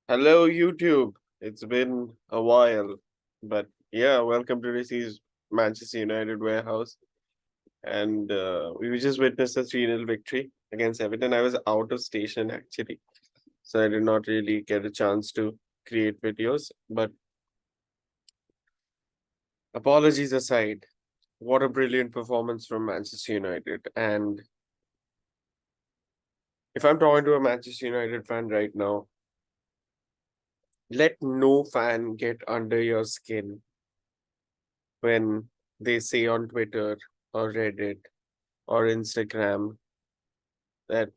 Hello, YouTube. It's been a while, but yeah, welcome to this Manchester United warehouse. And we just witnessed a 3-0 victory against Everton. I was out of station actually, so I did not really get a chance to create videos. But apologies aside, what a brilliant performance from Manchester United. And if I'm talking to a Manchester United fan right now, let no fan get under your skin when they say on Twitter or Reddit or Instagram that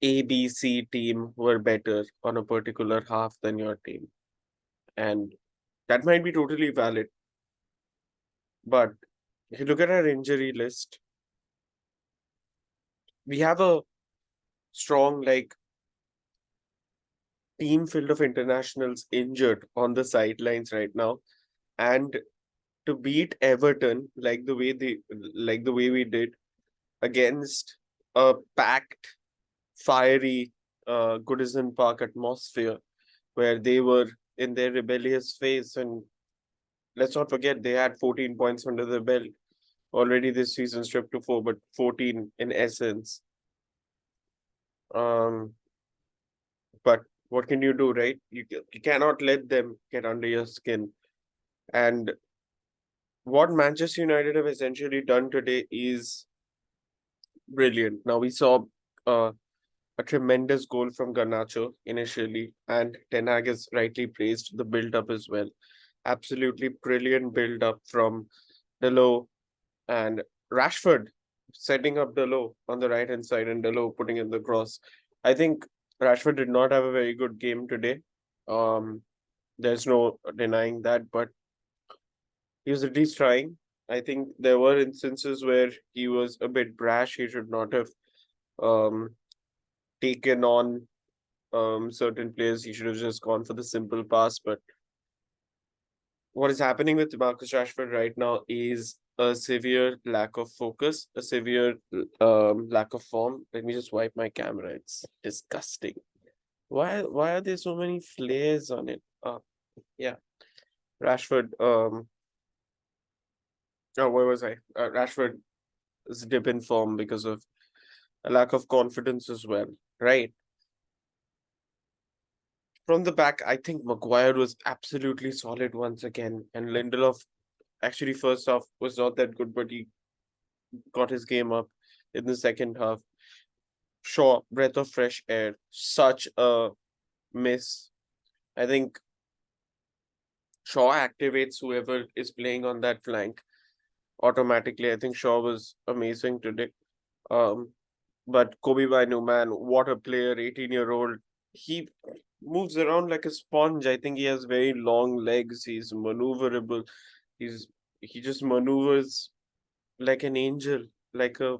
ABC team were better on a particular half than your team. And that might be totally valid. But if you look at our injury list, we have a strong team filled of internationals injured on the sidelines right now. And to beat Everton like the way we did against a packed, fiery Goodison Park atmosphere where they were in their rebellious phase. And let's not forget, they had 14 points under the belt already this season, stripped to 4, but 14 in essence. Um, but what can you do, right? You cannot let them get under your skin. And what Manchester United have essentially done today is brilliant. Now, we saw uh, a tremendous goal from Garnacho initially, and Ten Hag has rightly praised the build up as well. Absolutely brilliant build up from Delo and Rashford setting up Delo on the right hand side and Delo putting in the cross. I think Rashford did not have a very good game today. Um, there's no denying that, but he was at least trying. I think there were instances where he was a bit brash. He should not have um, taken on certain players. He should have just gone for the simple pass. But what is happening with Marcus Rashford right now is a severe lack of focus, a severe lack of form. Let me just wipe my camera. It's disgusting. Why are there so many flares on it? Yeah, Rashford. Oh, where was I? Rashford is dip in form because of a lack of confidence as well. Right from the back, I think Maguire was absolutely solid once again, and Lindelof actually first half was not that good, but he got his game up in the second half. Shaw, breath of fresh air, such a miss. I think Shaw activates whoever is playing on that flank automatically. I think Shaw was amazing today. Um, but Kobe Binu, man, what a player, 18-year-old. He moves around like a sponge. I think he has very long legs. He's maneuverable. He's he just maneuvers like an angel, like a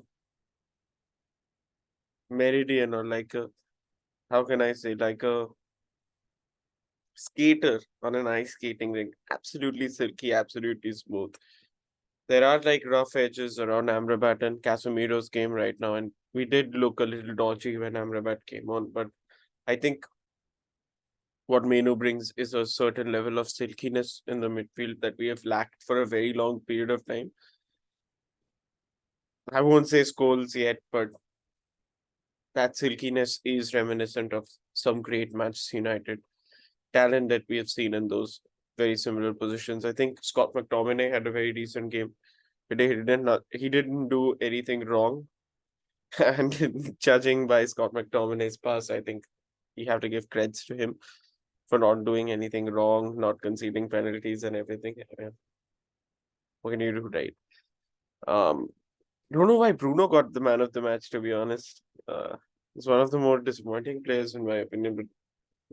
meridian, or like a, how can I say, like a skater on an ice skating rink. Absolutely silky, absolutely smooth. There are like rough edges around Amrabat and Casemiro's game right now, and we did look a little dodgy when Amrabat came on. But I think what Menu brings is a certain level of silkiness in the midfield that we have lacked for a very long period of time. I won't say Scholes yet, but that silkiness is reminiscent of some great Manchester United talent that we have seen in those very similar positions. I think Scott McTominay had a very decent game today. He didn't do anything wrong, and judging by Scott McTominay's pass, I think you have to give credits to him for not doing anything wrong, not conceding penalties and everything. What can you do, right? Um, don't know why Bruno got the man of the match. To be honest, he's one of the more disappointing players in my opinion. But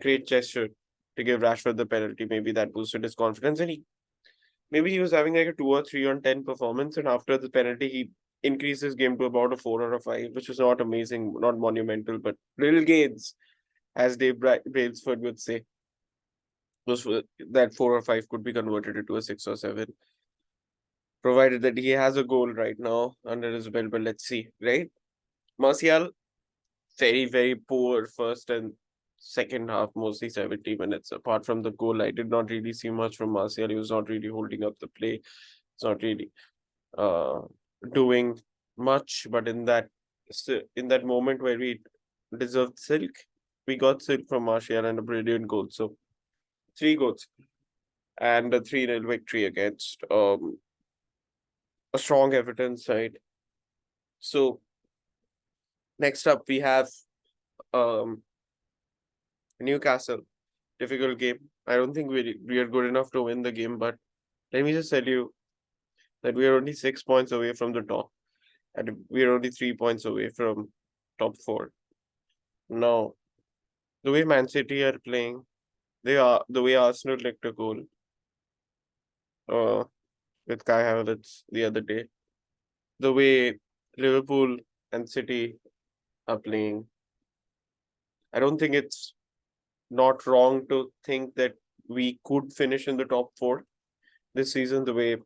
great gesture to give Rashford the penalty. Maybe that boosted his confidence, and maybe he was having like a 2 or 3 on 10 performance, and after the penalty, he increased his game to about a 4 or a 5, which was not amazing, not monumental, but little gains, as Dave Brailsford would say. That 4 or 5 could be converted into a 6 or 7, provided that he has a goal right now under his belt. But let's see, right? Martial, very, very poor first and second half, mostly 70 minutes. Apart from the goal, I did not really see much from Martial. He was not really holding up the play. It's not really uh doing much. But in that moment where we deserved silk, we got silk from Martial and a brilliant goal. So three goals and a 3-0 victory against a strong Everton side. So next up we have um Newcastle. Difficult game. I don't think we are good enough to win the game, but let me just tell you that we are only 6 points away from the top, and we are only 3 points away from top four. Now, the way Man City are playing, they are the way Arsenal licked a goal uh with Kai Havertz the other day. The way Liverpool and City are playing, I don't think it's not wrong to think that we could finish in the top four this season. The way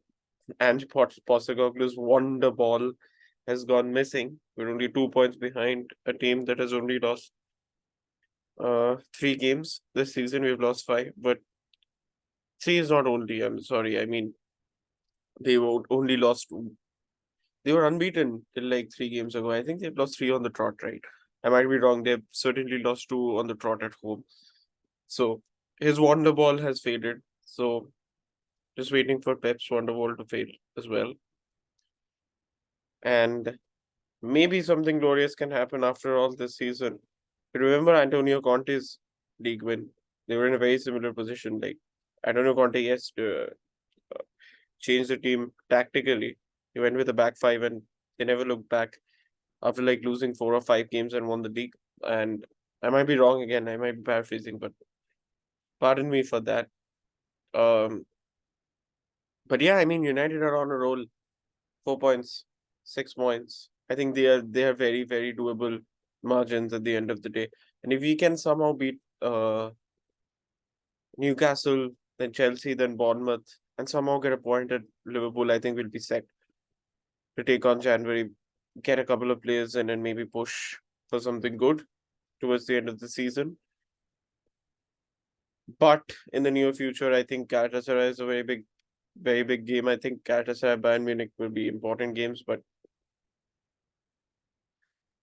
Ange Postecoglou's wonder ball has gone missing. We're only 2 points behind a team that has only lost 3 games this season. We've lost five, but three is not only. I'm sorry. I mean, they only lost. They were unbeaten till like 3 games ago. I think they've lost three on the trot, right? I might be wrong. They've certainly lost two on the trot at home. So his wonder ball has faded. So just waiting for Pep's wonder ball to fade as well. And maybe something glorious can happen after all this season. Remember Antonio Conte's league win? They were in a very similar position. Like Antonio Conte, yes, changed the team tactically. He went with a back five, and they never looked back after like losing 4 or 5 games and won the league. And I might be wrong again. I might be paraphrasing, but pardon me for that. Um, but yeah, I mean, United are on a roll. 4 points, 6 points. I think they are very doable margins at the end of the day. And if we can somehow beat Newcastle, then Chelsea, then Bournemouth, and somehow get a point at Liverpool, I think we'll be set to take on January, get a couple of players in, and maybe push for something good towards the end of the season. But in the near future, I think Galatasaray is a very big game. I think Galatasaray Bayern Munich will be important games, but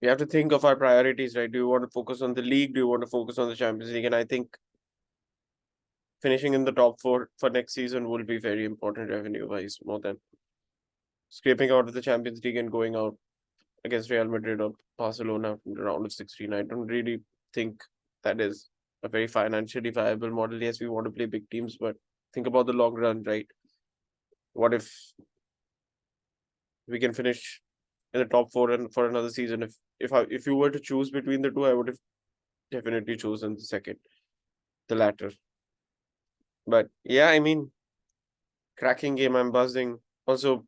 we have to think of our priorities, right? Do you want to focus on the league? Do you want to focus on the Champions League? And I think finishing in the top four for next season will be very important revenue wise, more than scraping out of the Champions League and going out against Real Madrid or Barcelona in the round of 16. I don't really think that is a very financially viable model. Yes, we want to play big teams, but think about the long run, right? What if we can finish in the top four and for another season? If you were to choose between the two, I would have definitely chosen the second, the latter. But yeah, I mean, cracking game. I'm buzzing. Also,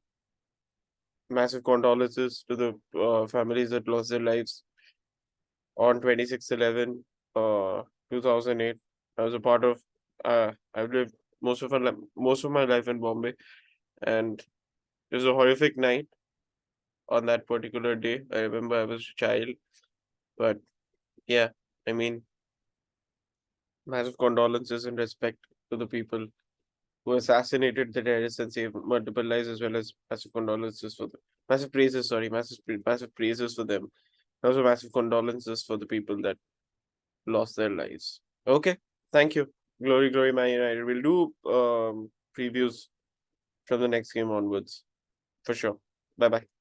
massive condolences to the families that lost their lives on 26/11, 2008. I was a part of. I've lived most of my life in Bombay, and it was a horrific night on that particular day. I remember I was a child, but yeah, I mean, massive condolences and respect to the people who assassinated the terrorists and saved multiple lives, as well as massive condolences for them. Massive praises, sorry, massive praises for them. Also, massive condolences for the people that lost their lives. Okay, thank you. Glory, glory, Man United. We'll do previews from the next game onwards for sure. Bye bye.